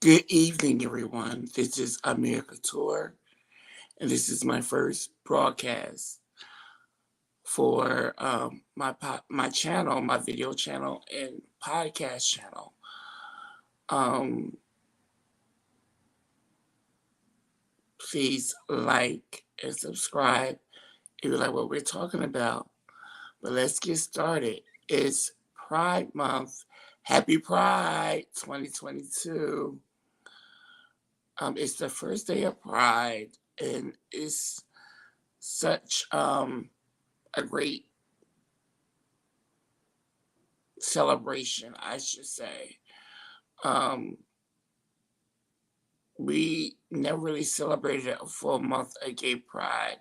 Good evening, everyone. This is Amir Couture, and this is my first broadcast for my channel, my video channel, and podcast channel. Um, Please like and subscribe if you like what we're talking about. But let's get started. It's Pride Month. Happy Pride 2022. It's the first day of Pride, and it's such a great celebration, I should say. Um, we never really celebrated a full month of gay pride.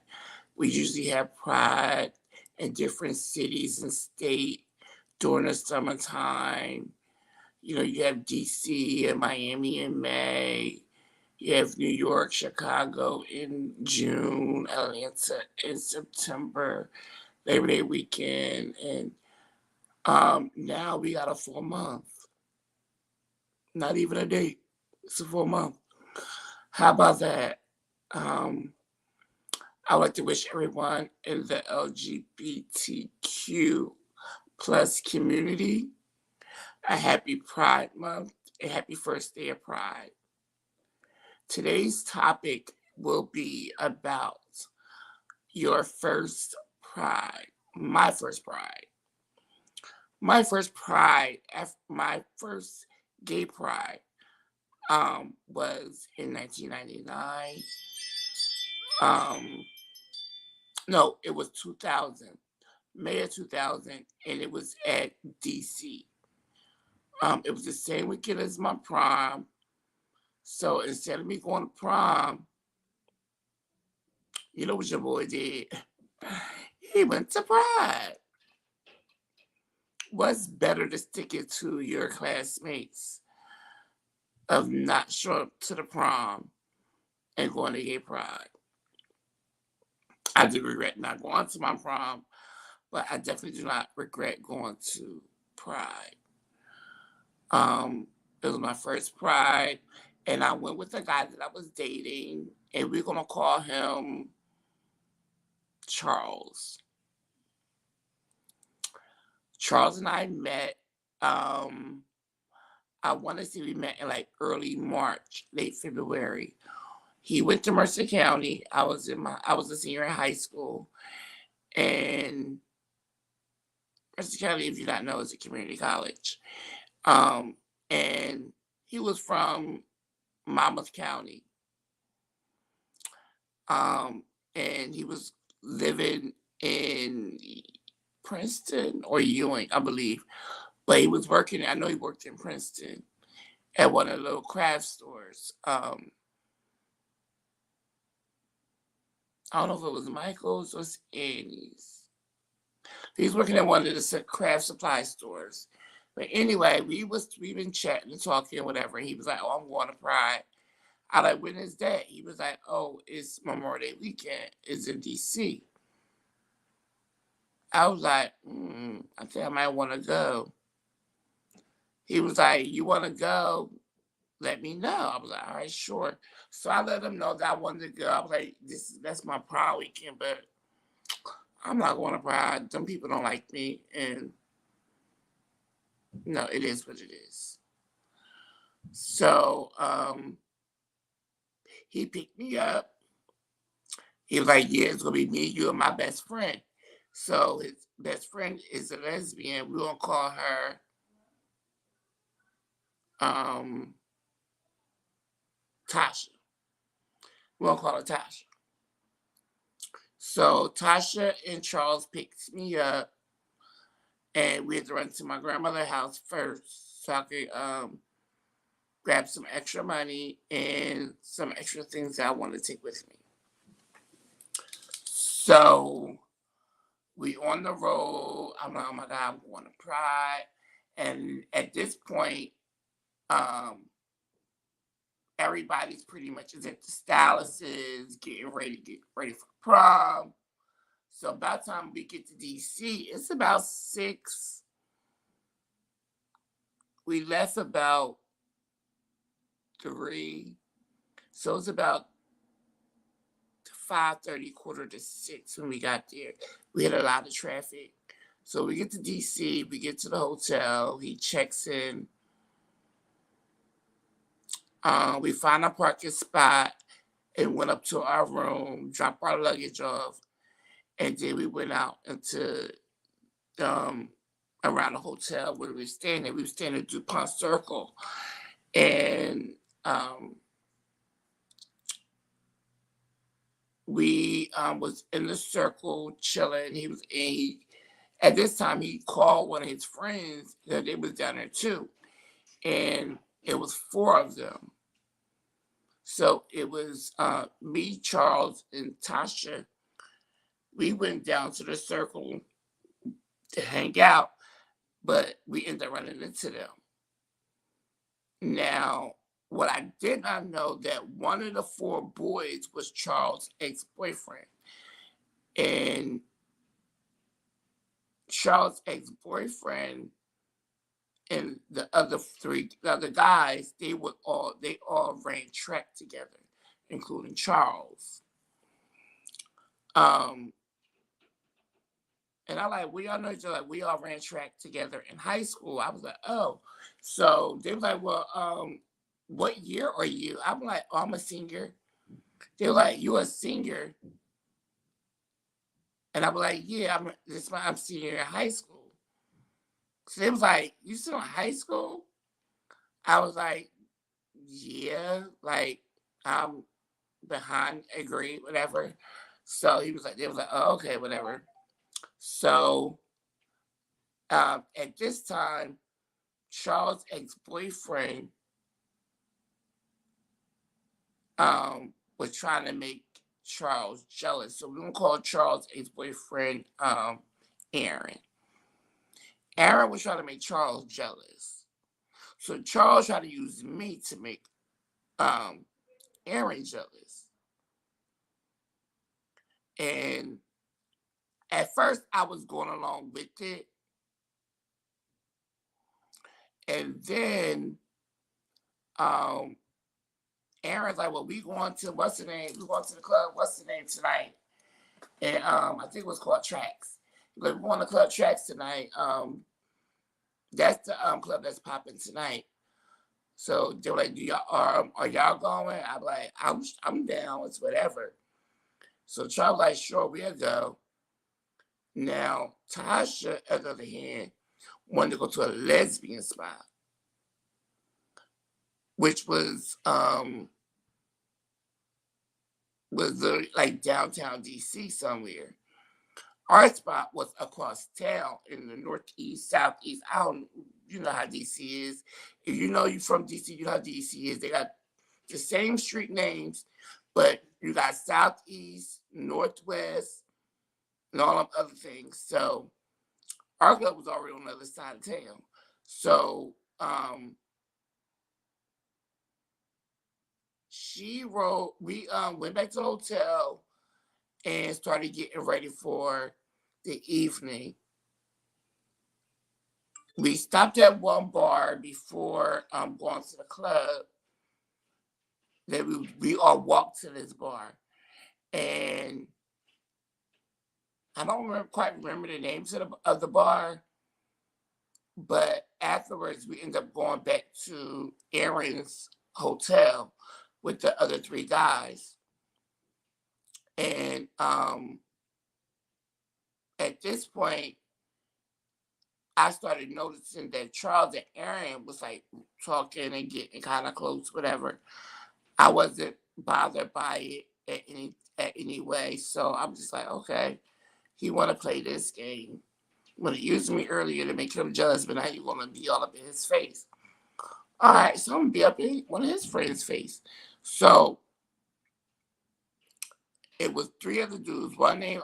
We usually have pride in different cities and state during the summertime. You know, you have DC and Miami in May. You have New York, Chicago in June, Atlanta in September, Labor Day weekend, and now we got a full month. Not even a date. It's a full month. How about that? Um, I would like to wish everyone in the LGBTQ plus community a happy Pride Month, a happy first day of Pride. Today's topic will be about your first Pride, my first Pride. My first Pride, my first gay Pride was in 1999. No, it was 2000, May of 2000, and it was at DC. It was the same weekend as my prom. So instead of me going to prom, you know what your boy did? He went to Pride. What's better to stick it to your classmates of not showing up to the prom and going to gay Pride? I do regret not going to my prom, but I definitely do not regret going to Pride. It was my first Pride, and I went with a guy that I was dating, and we're gonna call him Charles. Charles and I met. I want to say we met in like early March, late February. He went to Mercer County. I was a senior in high school, and Mercer County, if you don't know, is a community college. And he was from Monmouth County. And he was living in Princeton or Ewing, I believe. But he was working, I know he worked in Princeton at one of the little craft stores. I don't know if it was Michael's or Annie's. He was working at one of the craft supply stores. But anyway, we been chatting and talking and whatever. And he was like, "Oh, I'm going to Pride." I like, "When is that?" He was like, "Oh, it's Memorial Day weekend. It's in DC." I was like, I think I might want to go. He was like, "You want to go? Let me know." I was like, "All right, sure." So I let him know that I wanted to go. I was like, that's my Pride weekend, but I'm not going to Pride. Some people don't like me, and no, it is what it is. So he picked me up. He was like, "Yeah, it's gonna be me, you, and my best friend." So his best friend is a lesbian. We're gonna call her um Tasha. We're gonna call her Tasha. So Tasha and Charles picked me up, and we had to run to my grandmother's house first so I could grab some extra money and some extra things that I wanted to take with me. So we on the road. I'm like, "Oh my God, I'm going to Pride." And at this point, um, everybody's pretty much is at the stylists, getting ready for prom. So by the time we get to DC, it's about 6. We left about 3. So it was about 5:30, quarter to 6 when we got there. We had a lot of traffic. So we get to DC, we get to the hotel, he checks in. We find a parking spot and went up to our room, dropped our luggage off, and then we went out into um, around the hotel where we were staying. We were staying at DuPont Circle, and we was in the circle chilling. At this time he called one of his friends that they was down there too, and it was 4 of them. So it was me, Charles, and Tasha. We went down to the circle to hang out, but we ended up running into them. Now, what I did not know that one of the 4 boys was Charles' ex-boyfriend. And Charles' ex-boyfriend and the other guys, they all ran track together, including Charles. And I like, we all know each other. Like, we all ran track together in high school. I was like, oh. So they were like, well, what year are you? I'm like, oh, I'm a senior. They were like, you a senior? And I was like, yeah, I'm senior in high school. So they was like, you still in high school? I was like, yeah, like I'm behind a grade, whatever. So they was like, oh, okay, whatever. So at this time, Charles' ex-boyfriend was trying to make Charles jealous. So we're gonna call Charles' ex-boyfriend Aaron. Aaron was trying to make Charles jealous. So Charles tried to use me to make Aaron jealous. And at first I was going along with it. And then Aaron's like, well, we going to what's the name? We going to the club, what's the name tonight? And I think it was called Tracks. We're going to Club Tracks tonight. That's the club that's popping tonight. So they were like, are y'all going? I'm like, I'm down, it's whatever. So Charles like, sure, we'll go. Now, Tasha, on the other hand, wanted to go to a lesbian spot, which was like downtown DC somewhere. Our spot was across town in the northeast, southeast. You know how DC is. If you know you from DC, you know how DC is. They got the same street names, but you got southeast, northwest, and all them other things. So our club was already on the other side of town. So we went back to the hotel and started getting ready for the evening. We stopped at one bar before going to the club. Then we all walked to this bar, and I don't quite remember the names of the bar, but afterwards we ended up going back to Aaron's hotel with the other 3 guys. And at this point, I started noticing that Charles and Aaron was like talking and getting kind of close, whatever. I wasn't bothered by it at any way. So I'm just like, okay, he want to play this game. When he used me earlier to make him jealous, but now you want to be all up in his face. All right, so I'm gonna be up in one of his friends' face. So it was 3 other dudes. One name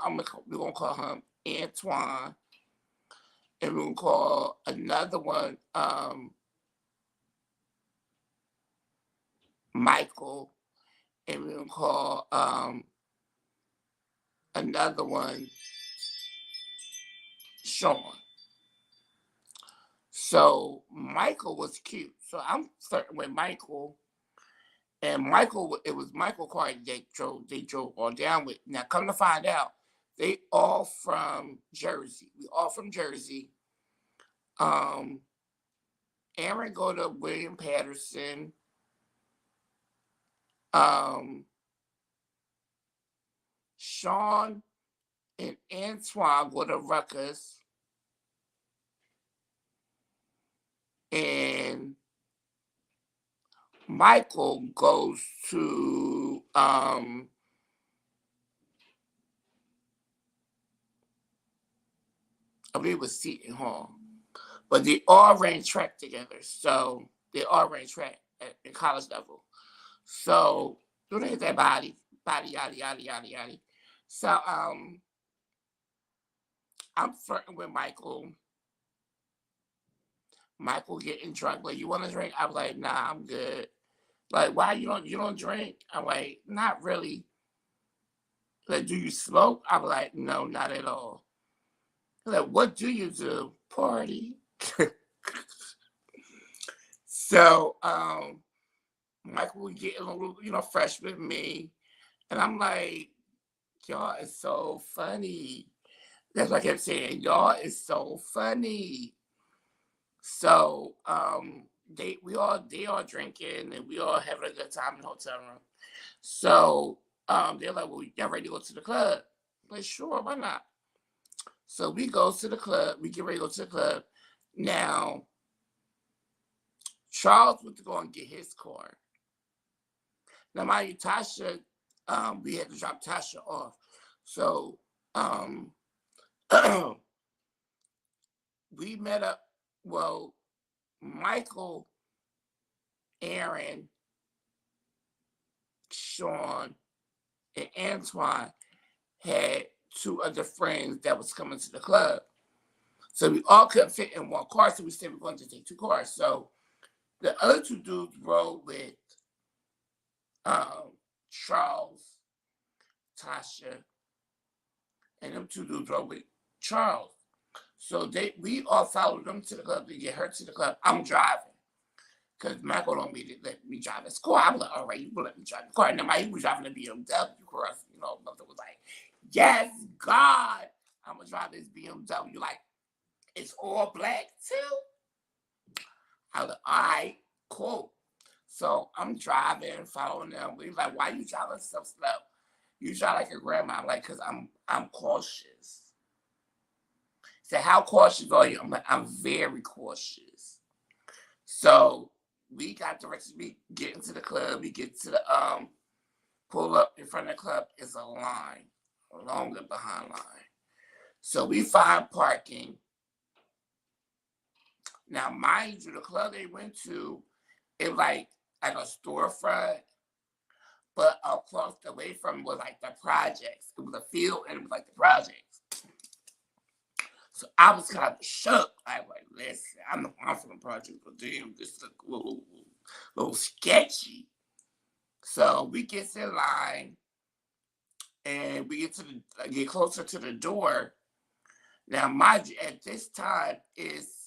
we're gonna call him Antoine, and we're gonna call another one Michael, and we're gonna call another one Sean. So Michael was cute. So I'm flirting with Michael, And Michael, it was Michael car they drove all down with. Now come to find out, they all from Jersey. We all from Jersey. Um, Aaron go to William Patterson. Um, Sean and Antoine go to Rutgers. And Michael goes to I believe it was Seton Hall. But they all ran track together. So they all ran track in college level. So don't hit that body, yada yada yada yada. So I'm flirting with Michael. Michael getting drunk. Like, you want to drink? I'm like, nah, I'm good. Like, why you don't drink? I'm like, not really. Like, do you smoke? I'm like, no, not at all. Like, what do you do? Party. So Michael was getting a little, fresh with me. And I'm like, y'all is so funny. That's what I kept saying. Y'all is so funny. So they all drinking and we all having a good time in the hotel room. So they're like, well, y'all ready to go to the club? I'm like, sure, why not? So we go to the club. We get ready to go to the club. Now, Charles went to go and get his car. Now, mind you, Tasha, we had to drop Tasha off. So we met up. Well, Michael, Aaron, Sean, and Antoine had two other friends that was coming to the club. So we all couldn't fit in one car, so we said we're going to take two cars. So the other two dudes rode with Charles, Tasha, and them two dudes rode with Charles. So we all followed them to the club to get her to the club. I'm driving. Because Michael don't let me drive his car. I'm like, all right, you will let me drive the car. And then he was driving a BMW cross. Mother was like, yes, God, I'm going to drive this BMW. Like, it's all black too. I was like, all right, cool. So I'm driving, following them. He's like, why you driving so slow? You drive like your grandma. I'm like, because I'm cautious. He said, how cautious are you? I'm like, I'm very cautious. So we got directions. We get into the club. We get to the pull up in front of the club. Is a line, a longer behind line. So we find parking. Now, mind you, the club they went to, it was like a storefront, but across the way from was like the projects. It was a field, and it was like the projects. So I was kind of shook. I was like, listen, I'm from the project, but damn, this look a little sketchy. So we get in line, and we get closer to the door. Now, mind you, at this time it's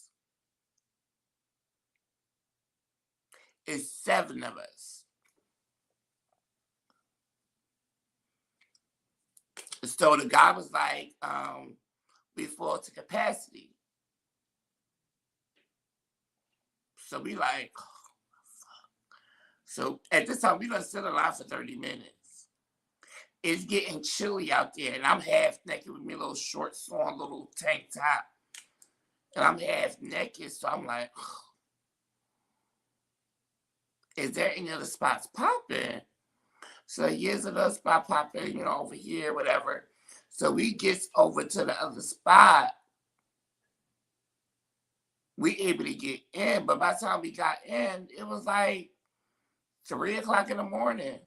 7 of us. So the guy was like, we full to capacity. So we like, oh, fuck. So at this time, we done sit in line for 30 minutes. It's getting chilly out there, and I'm half naked with me little shorts on, little tank top. And I'm half naked, so I'm like, oh, is there any other spots popping? So here's another spot popping, over here, whatever. So we get over to the other spot. We able to get in, but by the time we got in, it was like 3:00 in the morning.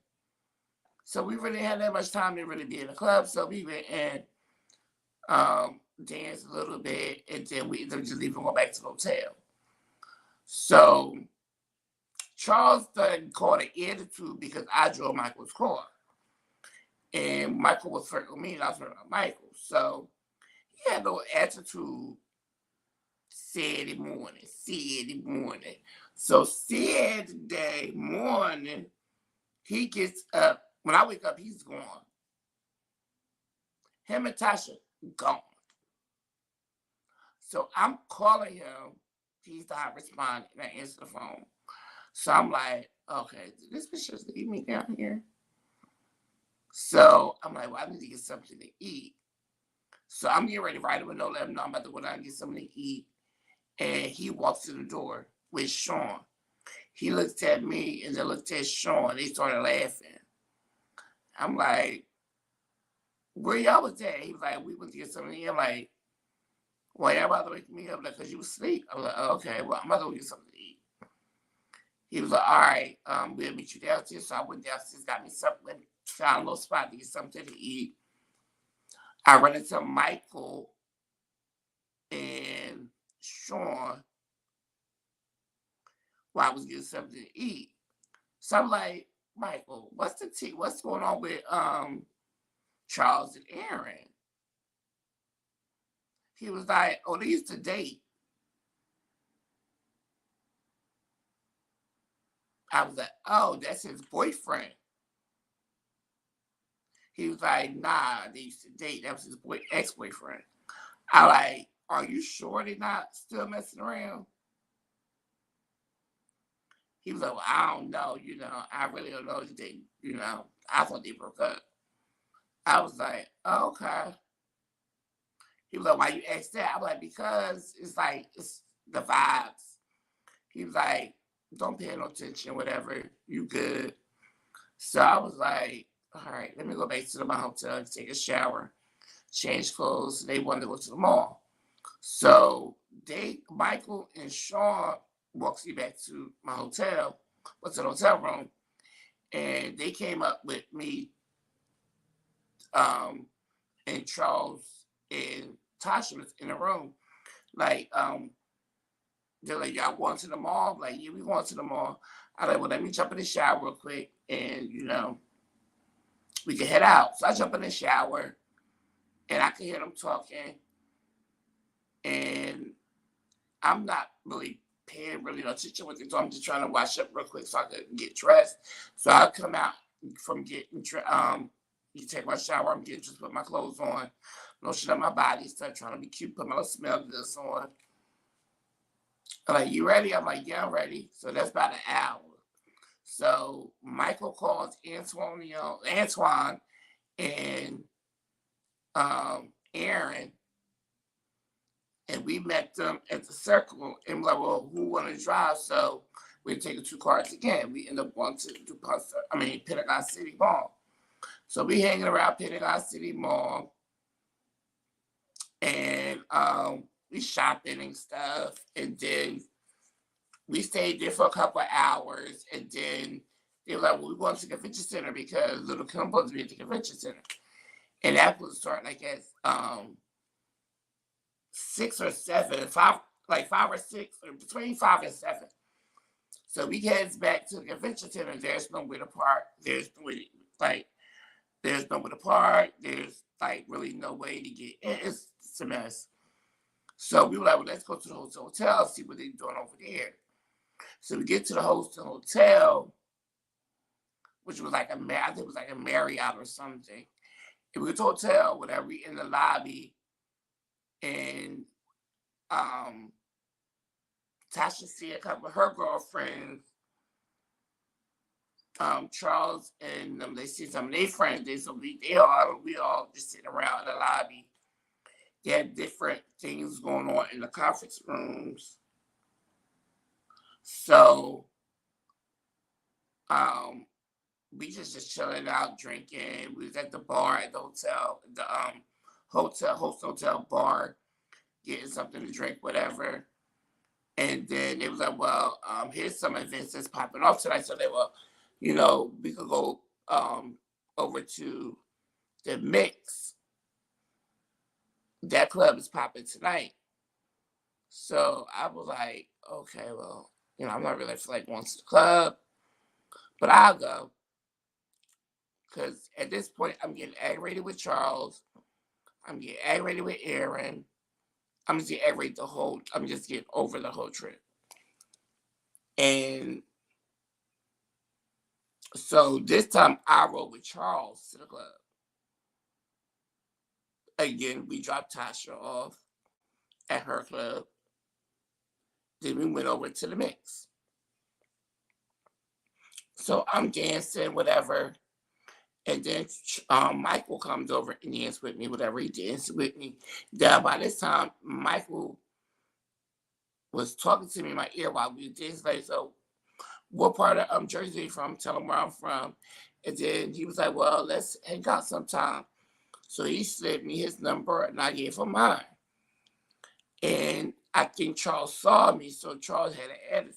So we really had that much time to really be in the club. So we went in, danced a little bit, and then we just leave and go back to the hotel. So Charles done caught an attitude because I drove Michael's car. And Michael was flirting with me, and I was flirting with Michael. So he had no attitude Saturday morning. So Saturday morning, He gets up. When I wake up, he's gone. Him and Tasha, gone. So I'm calling him. He's not responding. I answer the phone. So I'm like, okay, this bitch just leave me down here. So I'm like, well, I need to get something to eat. So I'm getting ready to write him a note, let him know I'm about to go down and get something to eat. And he walks to the door with Sean. He looked at me and then looked at Sean. They started laughing. I'm like, where y'all was at? He was like, we went to get something to eat. I'm like, well, y'all about to wake me up because you was asleep. I'm like, oh, okay, well, I'm about to go get something to eat. He was like, all right, we'll meet you downstairs. So I went downstairs, got me something, found a little spot to get something to eat. I ran into Michael and Sean while I was getting something to eat. So I'm like, Michael, what's the tea? What's going on with Charles and Aaron? He was like, oh, they used to date. I was like, oh, that's his boyfriend. He was like, nah, they used to date. That was his ex-boyfriend. I like, are you sure they're not still messing around? He was like, well, I don't know, I really don't know if they, I thought they broke up. I was like, oh, okay. He was like, why you ask that? I'm like, because it's like, it's the vibes. He was like, don't pay no attention, whatever, you good. So I was like, all right, let me go back to my hotel and take a shower, change clothes. They wanted to go to the mall. So Michael and Sean walks me back to my hotel, what's the hotel room, and they came up with me, and Charles and Tasha was in the room. Like, they're like, y'all going to the mall? I'm like, yeah, we going to the mall. I like, well, let me jump in the shower real quick, and we can head out. So I jump in the shower, and I can hear them talking, and I'm not really paying no attention what they're doing. I'm just trying to wash up real quick so I can get dressed. So I come out from getting you take my shower. I'm getting just put my clothes on, lotion up my body, start trying to be cute, put my little smell goods on. I'm like, you ready? I'm like, yeah, I'm ready. So that's about an hour. So Michael calls Antoine and Aaron, and we met them at the circle. And we're like, well, who want to drive? So we're taking two cars again. We end up going to Pentagon City Mall. So we hanging around Pentagon City Mall, and we shopping and stuff, and then we stayed there for a couple of hours, and then they were like, well, we're going to the convention center because Little Kim was be at the convention center. And that was starting like at 6 or 7, 5, like 5 or 6, or between 5 and 7. So we heads back to the convention center. There's nowhere to park. There's nowhere to park. There's like really no way to get in. It's a mess. So we were like, well, let's go to the hotel, see what they're doing over there. So we get to the hotel, which was like I think it was like a Marriott or something. And we went to the hotel, whatever, we in the lobby, and Tasha see a couple of her girlfriends, Charles and they see some of their friends. We all just sitting around in the lobby. They had different things going on in the conference rooms. So we just chilling out, drinking. We was at the bar at the hotel, the hotel bar, getting something to drink, whatever. And then it was like, well, here's some events that's popping off tonight. So they were, we could go over to the Mix. That club is popping tonight. So I was like, okay, well, I'm not really like going to the club, but I'll go. Because at this point, I'm getting aggravated with Charles. I'm getting aggravated with Aaron. I'm just getting aggravated I'm just getting over the whole trip. And So this time I rode with Charles to the club. Again, we dropped Tasha off at her club. Then we went over to the mix. So I'm dancing, whatever. And then Michael comes over and dances with me, whatever he dances with me. Now, by this time, Michael was talking to me in my ear while we were dancing. Like, so, what part of Jersey are you from? Tell him where I'm from. And then he was like, well, let's hang out sometime. So he slipped me his number and I gave him mine. And I think Charles saw me, so Charles had an attitude.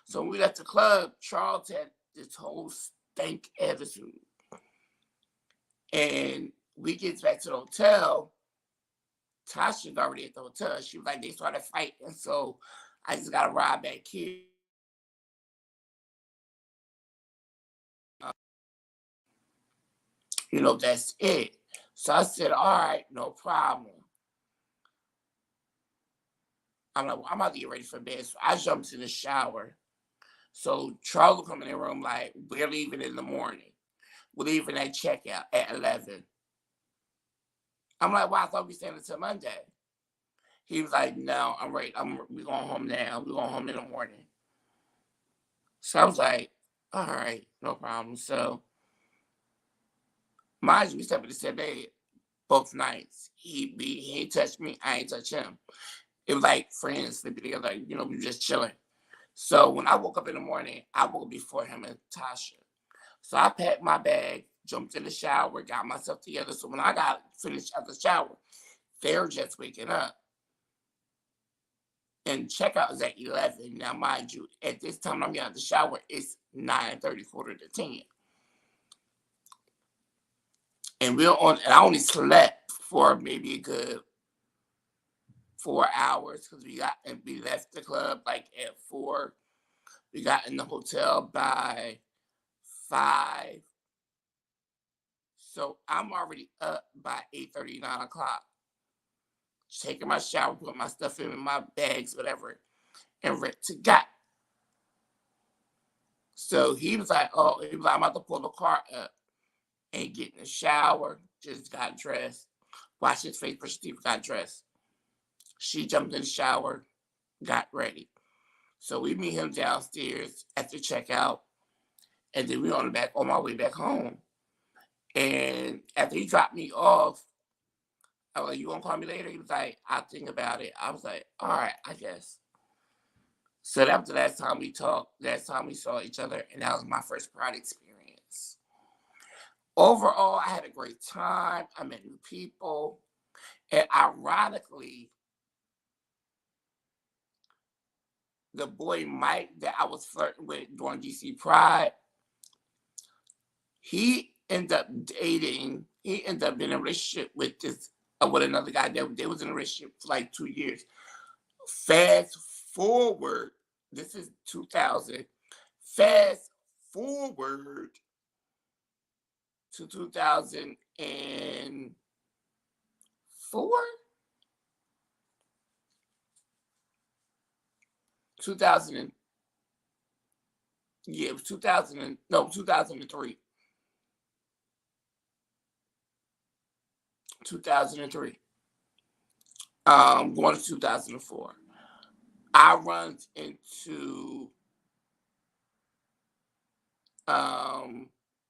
So when we left the club, Charles had this whole stank attitude. And we get back to the hotel. Tasha's already at the hotel. She was like, they started fighting. So I just got to ride back here. That's it. So I said, all right, no problem. I'm like, well, I'm about to get ready for bed. So I jumped in the shower. So Charles will come in the room like, we're leaving in the morning. We're leaving at checkout at 11. I'm like, well, I thought we stayed until Monday. He was like, no, I'm ready. We're going home now. We're going home in the morning. So I was like, all right, no problem. So, mind you, we slept in the same bed both nights. He ain't touched me. I ain't touched him. It was like friends sleeping together. Like, we were just chilling. So when I woke up in the morning, I woke up before him and Tasha. So I packed my bag, jumped in the shower, got myself together. So when I got finished at the shower, they were just waking up. And checkout is at 11. Now, mind you, at this time I'm getting out of the shower, it's 9:30, quarter to 10. And I only slept for maybe a good 4 hours because we left the club like at 4. We got in the hotel by 5. So I'm already up by 8:30, 9 o'clock. Taking my shower, putting my stuff in my bags, whatever, and ready to go. So he was like, I'm about to pull the car up and get in the shower. Just got dressed. Washed his face, brushed his teeth, got dressed. She jumped in the shower, got ready. So we meet him downstairs at the checkout. And then we on my way back home. And after he dropped me off, I was like, you gonna call me later? He was like, I'll think about it. I was like, all right, I guess. So that was the last time we talked, last time we saw each other, and that was my first Pride experience. Overall, I had a great time. I met new people. And ironically, the boy Mike that I was flirting with during DC Pride, he ended up being in a relationship with another guy that they was in a relationship for like 2 years. Fast forward, this is 2000. Fast forward to 2004. 2000 it was 2003. 2003. Going to 2004. I run into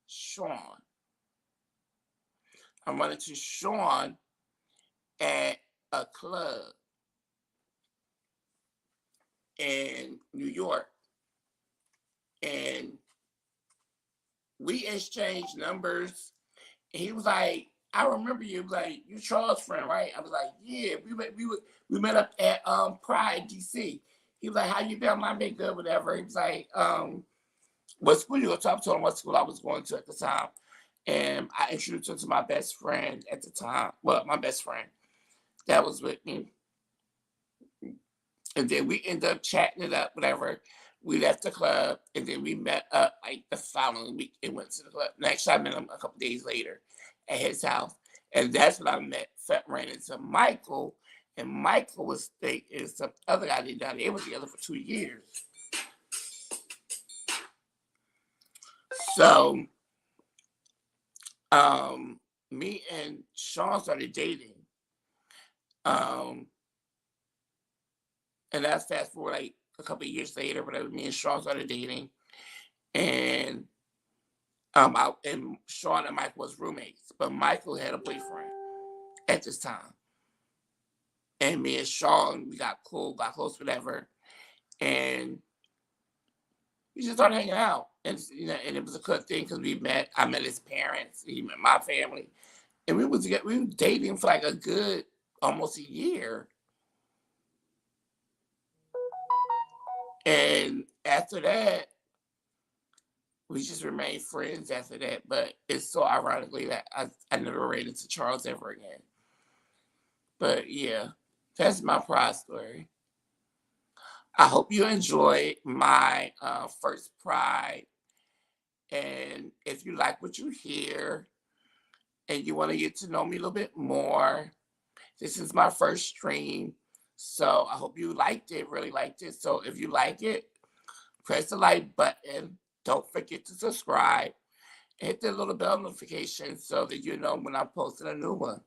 Sean. I'm running to Sean at a club in New York. And we exchanged numbers. And he was like, I remember you. He was like, you Charles' friend, right? I was like, yeah, we met up at Pride DC. He was like, how you been? I'm like, good, whatever. He was like, what school you go to? I told him what school I was going to at the time. And I introduced him to my best friend at the time. Well, my best friend that was with me. And then we ended up chatting it up, whatever. We left the club, and then we met up like the following week and went to the club. Next time I met him a couple days later at his house. And that's when I ran into Michael. And Michael was dating some other guy they were together for 2 years. So, me and Sean started dating. Um, and that's fast forward like a couple of years later, whatever. Me and Sean started dating, and and Sean and Michael was roommates, but Michael had a boyfriend at this time, and me and Sean we got cool, got close, whatever, and we just started hanging out, and and it was a good thing because we met. I met his parents, he met my family, and we were dating for like a good almost a year, and after that we just remained friends after that. But it's so ironically that I never ran into Charles ever again. But yeah, that's my pride story. I hope you enjoyed my first pride. And if you like what you hear and you want to get to know me a little bit more, this is my first stream. So I hope you liked it, really liked it. So if you like it, press the like button. Don't forget to subscribe. Hit the little bell notification so that you know when I'm posting a new one.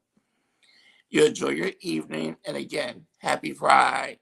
You enjoy your evening. And again, happy Pride.